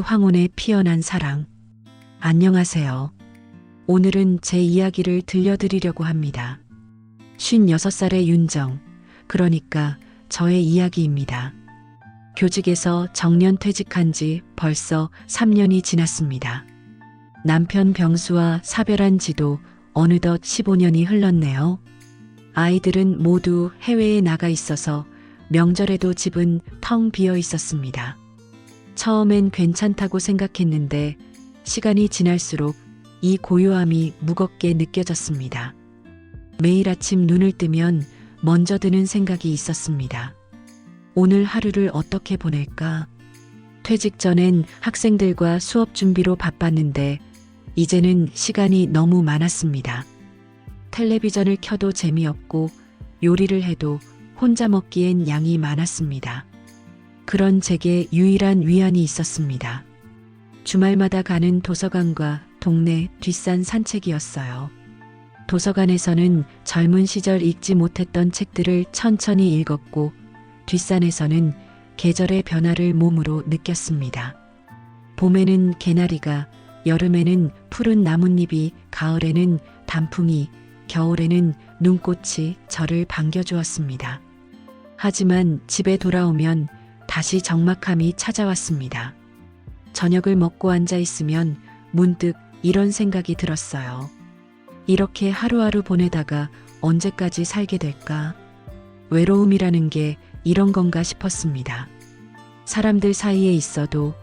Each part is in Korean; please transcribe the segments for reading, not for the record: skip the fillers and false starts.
황혼의 피어난 사랑. 안녕하세요. 오늘은 제 이야기를 들려드리려고 합니다. 56살의 윤정, 그러니까 저의 이야기입니다. 교직에서 정년 퇴직한 지 벌써 3년이 지났습니다. 남편 병수와 사별한 지도 어느덧 15년이 흘렀네요. 아이들은 모두 해외에 나가 있어서 명절에도 집은 텅 비어 있었습니다. 처음엔 괜찮다고 생각했는데 시간이 지날수록 이 고요함이 무겁게 느껴졌습니다. 매일 아침 눈을 뜨면 먼저 드는 생각이 있었습니다. 오늘 하루를 어떻게 보낼까? 퇴직 전엔 학생들과 수업 준비로 바빴는데 이제는 시간이 너무 많았습니다. 텔레비전을 켜도 재미없고 요리를 해도 혼자 먹기엔 양이 많았습니다. 그런 제게 유일한 위안이 있었습니다. 주말마다 가는 도서관과 동네 뒷산 산책이었어요. 도서관에서는 젊은 시절 읽지 못했던 책들을 천천히 읽었고 뒷산에서는 계절의 변화를 몸으로 느꼈습니다. 봄에는 개나리가, 여름에는 푸른 나뭇잎이, 가을에는 단풍이, 겨울에는 눈꽃이 저를 반겨주었습니다. 하지만 집에 돌아오면 다시 적막함이 찾아왔습니다. 저녁을 먹고 앉아 있으면 문득 이런 생각이 들었어요. 이렇게 하루하루 보내다가 언제까지 살게 될까? 외로움이라는 게 이런 건가 싶었습니다. 사람들 사이에 있어도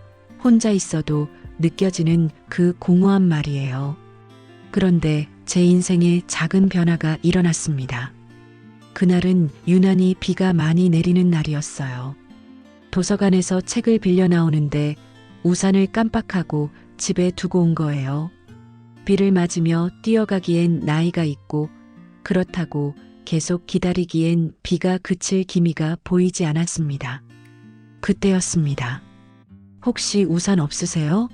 혼자 있어도 느껴지는 그 공허한 말이에요. 그런데 제 인생에 작은 변화가 일어났습니다. 그날은 유난히 비가 많이 내리는 날이었어요. 도서관에서 책을 빌려 나오는데 우산을 깜빡하고 집에 두고 온 거예요. 비를 맞으며 뛰어가기엔 나이가 있고 그렇다고 계속 기다리기엔 비가 그칠 기미가 보이지 않았습니다. 그때였습니다. 혹시 우산 없으세요?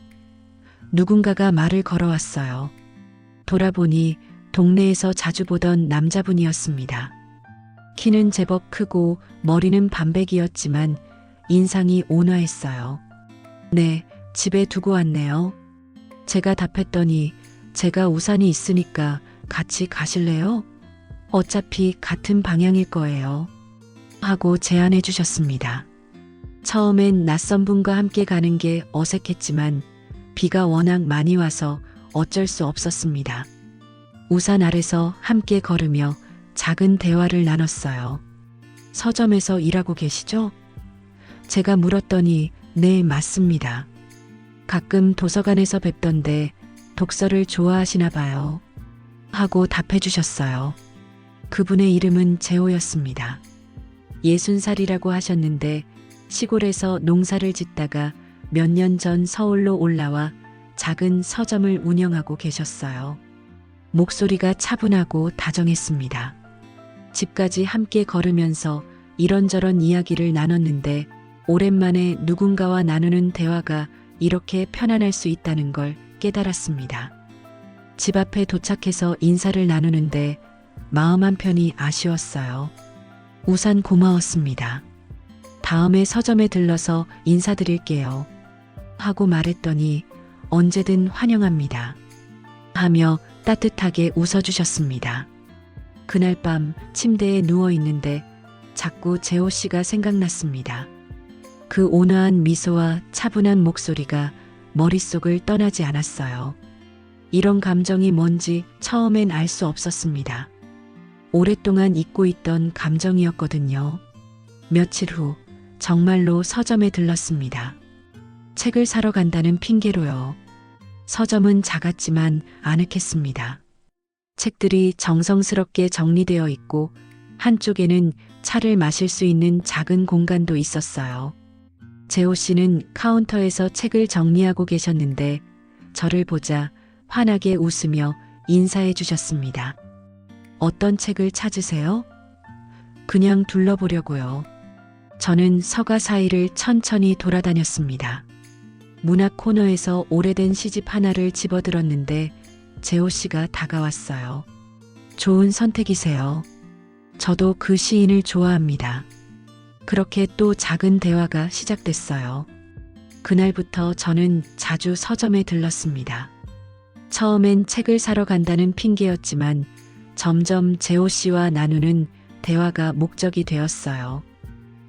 누군가가 말을 걸어왔어요. 돌아보니 동네에서 자주 보던 남자분이었습니다. 키는 제법 크고 머리는 반백이었지만 인상이 온화했어요. 네, 집에 두고 왔네요. 제가 답했더니 제가 우산이 있으니까 같이 가실래요? 어차피 같은 방향일 거예요. 하고 제안해 주셨습니다. 처음엔 낯선 분과 함께 가는 게 어색했지만 비가 워낙 많이 와서 어쩔 수 없었습니다. 우산 아래서 함께 걸으며 작은 대화를 나눴어요. 서점에서 일하고 계시죠? 제가 물었더니 네, 맞습니다. 가끔 도서관에서 뵙던데 독서를 좋아하시나 봐요. 하고 답해 주셨어요. 그분의 이름은 재호였습니다. 60살이라고 하셨는데 시골에서 농사를 짓다가 몇 년 전 서울로 올라와 작은 서점을 운영하고 계셨어요. 목소리가 차분하고 다정했습니다. 집까지 함께 걸으면서 이런저런 이야기를 나눴는데 오랜만에 누군가와 나누는 대화가 이렇게 편안할 수 있다는 걸 깨달았습니다. 집 앞에 도착해서 인사를 나누는데 마음 한편이 아쉬웠어요. 우산 고마웠습니다. 다음에 서점에 들러서 인사드릴게요. 하고 말했더니 언제든 환영합니다. 하며 따뜻하게 웃어주셨습니다. 그날 밤 침대에 누워 있는데 자꾸 재호 씨가 생각났습니다. 그 온화한 미소와 차분한 목소리가 머릿속을 떠나지 않았어요. 이런 감정이 뭔지 처음엔 알 수 없었습니다. 오랫동안 잊고 있던 감정이었거든요. 며칠 후 정말로 서점에 들렀습니다. 책을 사러 간다는 핑계로요. 서점은 작았지만 아늑했습니다. 책들이 정성스럽게 정리되어 있고 한쪽에는 차를 마실 수 있는 작은 공간도 있었어요. 재호 씨는 카운터에서 책을 정리하고 계셨는데 저를 보자 환하게 웃으며 인사해 주셨습니다. 어떤 책을 찾으세요? 그냥 둘러보려고요. 저는 서가 사이를 천천히 돌아다녔습니다. 문학 코너에서 오래된 시집 하나를 집어들었는데 재호 씨가 다가왔어요. 좋은 선택이세요. 저도 그 시인을 좋아합니다. 그렇게 또 작은 대화가 시작됐어요. 그날부터 저는 자주 서점에 들렀습니다. 처음엔 책을 사러 간다는 핑계였지만 점점 재호 씨와 나누는 대화가 목적이 되었어요.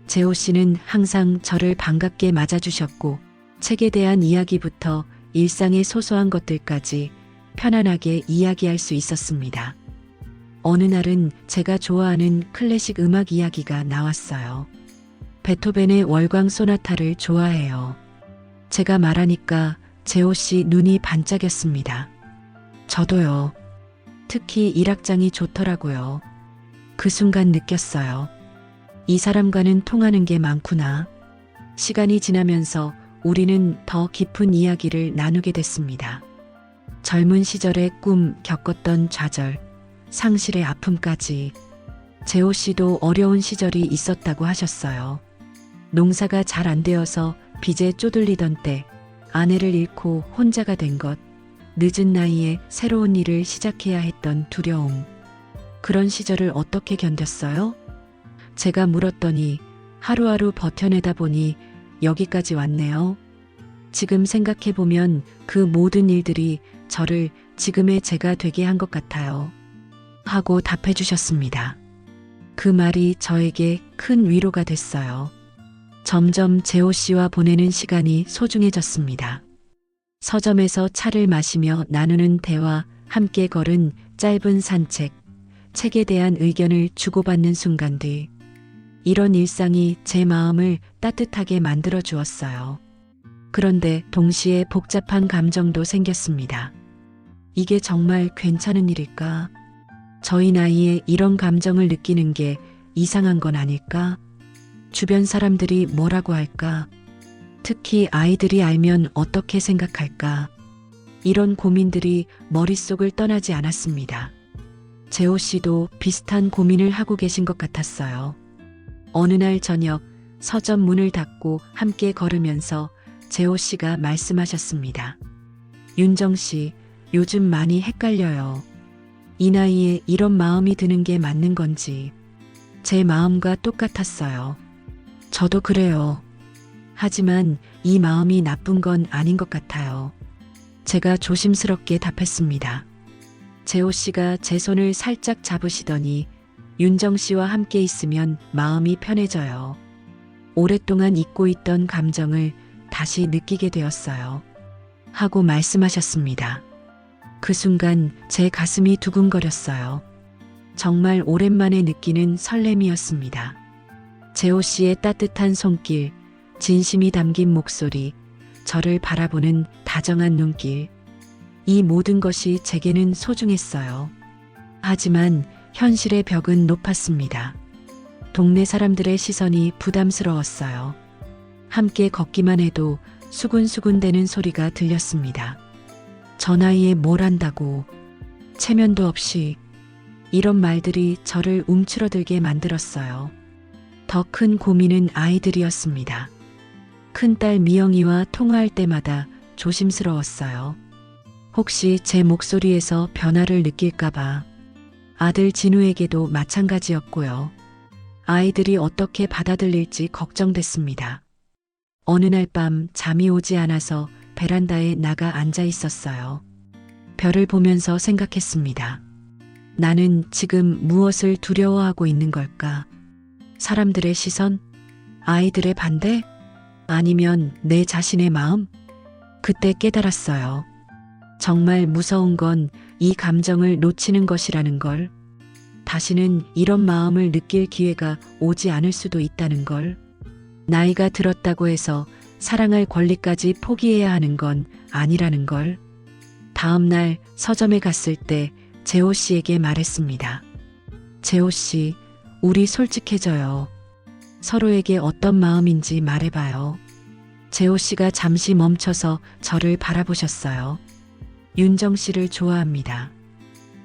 재호 씨는 항상 저를 반갑게 맞아주셨고 책에 대한 이야기부터 일상의 소소한 것들까지 편안하게 이야기할 수 있었습니다. 어느 날은 제가 좋아하는 클래식 음악 이야기가 나왔어요. 베토벤의 월광 소나타를 좋아해요. 제가 말하니까 재호 씨 눈이 반짝였습니다. 저도요. 특히 1악장이 좋더라고요. 그 순간 느꼈어요. 이 사람과는 통하는 게 많구나. 시간이 지나면서 우리는 더 깊은 이야기를 나누게 됐습니다. 젊은 시절의 꿈, 겪었던 좌절, 상실의 아픔까지. 재호 씨도 어려운 시절이 있었다고 하셨어요. 농사가 잘 안 되어서 빚에 쪼들리던 때 아내를 잃고 혼자가 된 것, 늦은 나이에 새로운 일을 시작해야 했던 두려움. 그런 시절을 어떻게 견뎠어요? 제가 물었더니 하루하루 버텨내다 보니 여기까지 왔네요. 지금 생각해보면 그 모든 일들이 저를 지금의 제가 되게 한 것 같아요. 하고 답해 주셨습니다. 그 말이 저에게 큰 위로가 됐어요. 점점 재호 씨와 보내는 시간이 소중해졌습니다. 서점에서 차를 마시며 나누는 대화, 함께 걸은 짧은 산책, 책에 대한 의견을 주고받는 순간들. 이런 일상이 제 마음을 따뜻하게 만들어 주었어요. 그런데 동시에 복잡한 감정도 생겼습니다. 이게 정말 괜찮은 일일까? 저희 나이에 이런 감정을 느끼는 게 이상한 건 아닐까? 주변 사람들이 뭐라고 할까? 특히 아이들이 알면 어떻게 생각할까? 이런 고민들이 머릿속을 떠나지 않았습니다. 재호 씨도 비슷한 고민을 하고 계신 것 같았어요. 어느 날 저녁 서점 문을 닫고 함께 걸으면서 재호 씨가 말씀하셨습니다. 윤정 씨, 요즘 많이 헷갈려요. 이 나이에 이런 마음이 드는 게 맞는 건지. 제 마음과 똑같았어요. 저도 그래요. 하지만 이 마음이 나쁜 건 아닌 것 같아요. 제가 조심스럽게 답했습니다. 재호 씨가 제 손을 살짝 잡으시더니 윤정 씨와 함께 있으면 마음이 편해져요. 오랫동안 잊고 있던 감정을 다시 느끼게 되었어요. 하고 말씀하셨습니다. 그 순간 제 가슴이 두근거렸어요. 정말 오랜만에 느끼는 설렘이었습니다. 재호 씨의 따뜻한 손길, 진심이 담긴 목소리, 저를 바라보는 다정한 눈길. 이 모든 것이 제게는 소중했어요. 하지만 현실의 벽은 높았습니다. 동네 사람들의 시선이 부담스러웠어요. 함께 걷기만 해도 수군수군대는 소리가 들렸습니다. 저 나이에 뭘 한다고, 체면도 없이. 이런 말들이 저를 움츠러들게 만들었어요. 더 큰 고민은 아이들이었습니다. 큰딸 미영이와 통화할 때마다 조심스러웠어요. 혹시 제 목소리에서 변화를 느낄까봐. 아들 진우에게도 마찬가지였고요. 아이들이 어떻게 받아들일지 걱정됐습니다. 어느 날 밤 잠이 오지 않아서 베란다에 나가 앉아 있었어요. 별을 보면서 생각했습니다. 나는 지금 무엇을 두려워하고 있는 걸까? 사람들의 시선? 아이들의 반대? 아니면 내 자신의 마음? 그때 깨달았어요. 정말 무서운 건 이 감정을 놓치는 것이라는 걸. 다시는 이런 마음을 느낄 기회가 오지 않을 수도 있다는 걸. 나이가 들었다고 해서 사랑할 권리까지 포기해야 하는 건 아니라는 걸. 다음 날 서점에 갔을 때 재호 씨에게 말했습니다. 재호 씨, 우리 솔직해져요. 서로에게 어떤 마음인지 말해봐요. 재호 씨가 잠시 멈춰서 저를 바라보셨어요. 윤정 씨를 좋아합니다.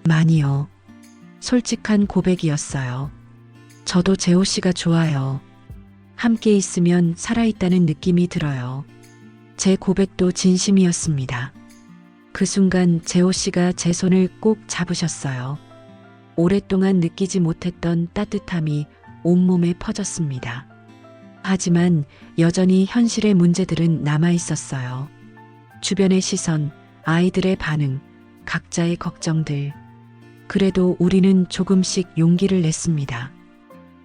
많이요. 솔직한 고백이었어요. 저도 재호 씨가 좋아요. 함께 있으면 살아있다는 느낌이 들어요. 제 고백도 진심이었습니다. 그 순간 재호 씨가 제 손을 꼭 잡으셨어요. 오랫동안 느끼지 못했던 따뜻함이 온몸에 퍼졌습니다. 하지만 여전히 현실의 문제들은 남아 있었어요. 주변의 시선, 아이들의 반응, 각자의 걱정들. 그래도 우리는 조금씩 용기를 냈습니다.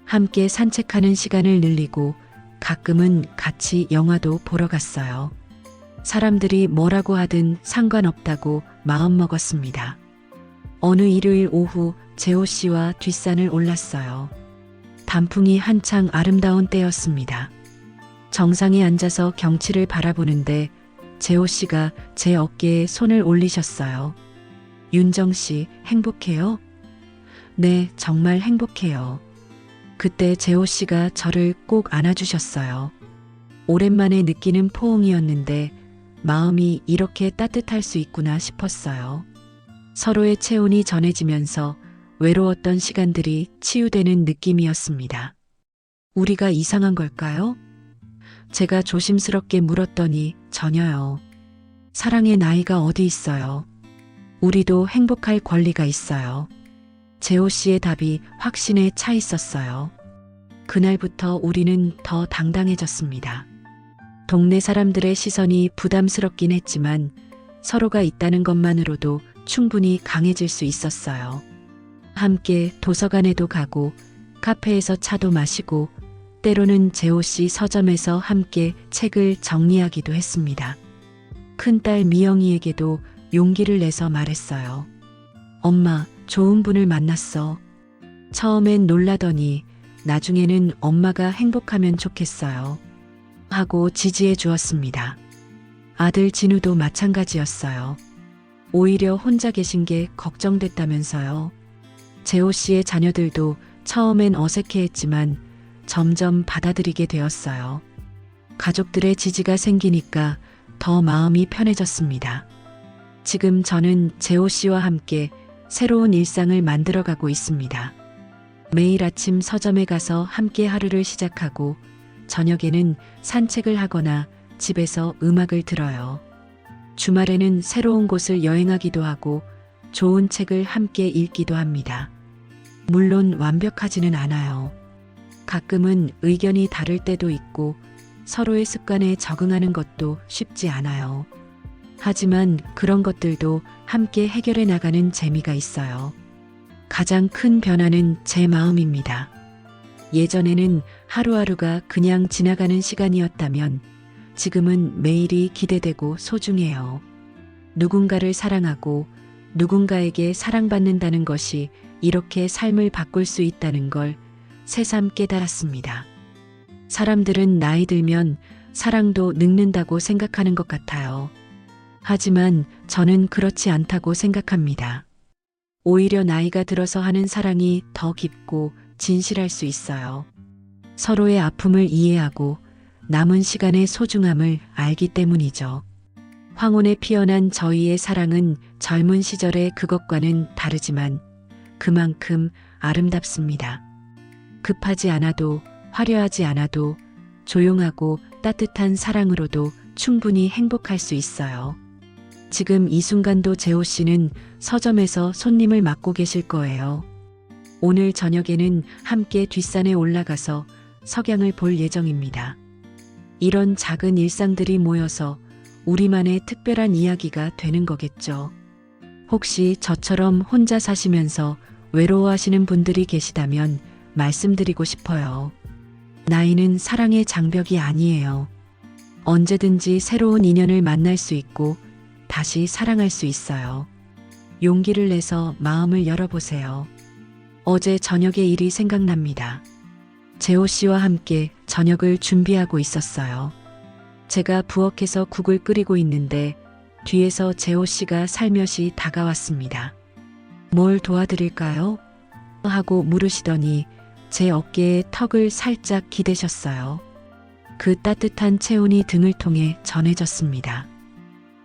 함께 산책하는 시간을 늘리고 가끔은 같이 영화도 보러 갔어요. 사람들이 뭐라고 하든 상관없다고 마음먹었습니다. 어느 일요일 오후 재호 씨와 뒷산을 올랐어요. 단풍이 한창 아름다운 때였습니다. 정상에 앉아서 경치를 바라보는데 재호 씨가 제 어깨에 손을 올리셨어요. 윤정 씨, 행복해요? 네, 정말 행복해요. 그때 재호 씨가 저를 꼭 안아주셨어요. 오랜만에 느끼는 포옹이었는데 마음이 이렇게 따뜻할 수 있구나 싶었어요. 서로의 체온이 전해지면서 외로웠던 시간들이 치유되는 느낌이었습니다. 우리가 이상한 걸까요? 제가 조심스럽게 물었더니 전혀요. 사랑의 나이가 어디 있어요. 우리도 행복할 권리가 있어요. 재호 씨의 답이 확신에 차 있었어요. 그날부터 우리는 더 당당해졌습니다. 동네 사람들의 시선이 부담스럽긴 했지만 서로가 있다는 것만으로도 충분히 강해질 수 있었어요. 함께 도서관에도 가고 카페에서 차도 마시고 때로는 재호 씨 서점에서 함께 책을 정리하기도 했습니다. 큰딸 미영이에게도 용기를 내서 말했어요. 엄마, 좋은 분을 만났어. 처음엔 놀라더니 나중에는 엄마가 행복하면 좋겠어요. 하고 지지해 주었습니다. 아들 진우도 마찬가지였어요. 오히려 혼자 계신 게 걱정됐다면서요. 재호 씨의 자녀들도 처음엔 어색해했지만 점점 받아들이게 되었어요. 가족들의 지지가 생기니까 더 마음이 편해졌습니다. 지금 저는 재호 씨와 함께 새로운 일상을 만들어가고 있습니다. 매일 아침 서점에 가서 함께 하루를 시작하고 저녁에는 산책을 하거나 집에서 음악을 들어요. 주말에는 새로운 곳을 여행하기도 하고 좋은 책을 함께 읽기도 합니다. 물론 완벽하지는 않아요. 가끔은 의견이 다를 때도 있고 서로의 습관에 적응하는 것도 쉽지 않아요. 하지만 그런 것들도 함께 해결해 나가는 재미가 있어요. 가장 큰 변화는 제 마음입니다. 예전에는 하루하루가 그냥 지나가는 시간이었다면 지금은 매일이 기대되고 소중해요. 누군가를 사랑하고 누군가에게 사랑받는다는 것이 이렇게 삶을 바꿀 수 있다는 걸 새삼 깨달았습니다. 사람들은 나이 들면 사랑도 늙는다고 생각하는 것 같아요. 하지만 저는 그렇지 않다고 생각합니다. 오히려 나이가 들어서 하는 사랑이 더 깊고 진실할 수 있어요. 서로의 아픔을 이해하고 남은 시간의 소중함을 알기 때문이죠. 황혼에 피어난 저희의 사랑은 젊은 시절의 그것과는 다르지만 그만큼 아름답습니다. 급하지 않아도 화려하지 않아도 조용하고 따뜻한 사랑으로도 충분히 행복할 수 있어요. 지금 이 순간도 재호 씨는 서점에서 손님을 맡고 계실 거예요. 오늘 저녁에는 함께 뒷산에 올라가서 석양을 볼 예정입니다. 이런 작은 일상들이 모여서 우리만의 특별한 이야기가 되는 거겠죠. 혹시 저처럼 혼자 사시면서 외로워하시는 분들이 계시다면 말씀드리고 싶어요. 나이는 사랑의 장벽이 아니에요. 언제든지 새로운 인연을 만날 수 있고 다시 사랑할 수 있어요. 용기를 내서 마음을 열어보세요. 어제 저녁의 일이 생각납니다. 재호 씨와 함께 저녁을 준비하고 있었어요. 제가 부엌에서 국을 끓이고 있는데 뒤에서 재호 씨가 살며시 다가왔습니다. 뭘 도와드릴까요? 하고 물으시더니 제 어깨에 턱을 살짝 기대셨어요. 그 따뜻한 체온이 등을 통해 전해졌습니다.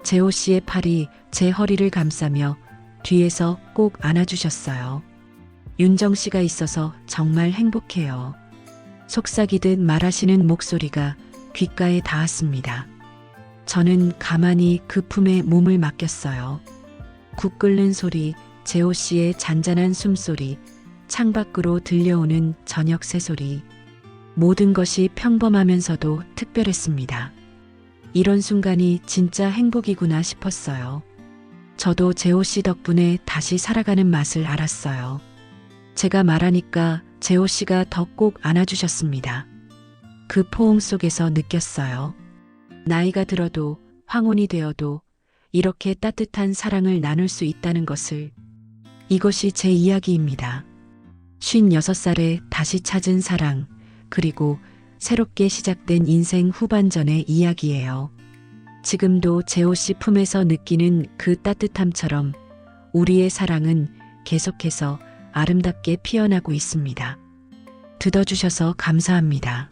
재호 씨의 팔이 제 허리를 감싸며 뒤에서 꼭 안아주셨어요. 윤정 씨가 있어서 정말 행복해요. 속삭이듯 말하시는 목소리가 귓가에 닿았습니다. 저는 가만히 그 품에 몸을 맡겼어요. 국 끓는 소리, 재호 씨의 잔잔한 숨소리, 창밖으로 들려오는 저녁 새소리. 모든 것이 평범하면서도 특별했습니다. 이런 순간이 진짜 행복이구나 싶었어요. 저도 재호 씨 덕분에 다시 살아가는 맛을 알았어요. 제가 말하니까 재호 씨가 더 꼭 안아주셨습니다. 그 포옹 속에서 느꼈어요. 나이가 들어도 황혼이 되어도 이렇게 따뜻한 사랑을 나눌 수 있다는 것을. 이것이 제 이야기입니다. 56살에 다시 찾은 사랑, 그리고 새롭게 시작된 인생 후반전의 이야기예요. 지금도 재호 씨 품에서 느끼는 그 따뜻함처럼 우리의 사랑은 계속해서 아름답게 피어나고 있습니다. 들어주셔서 감사합니다.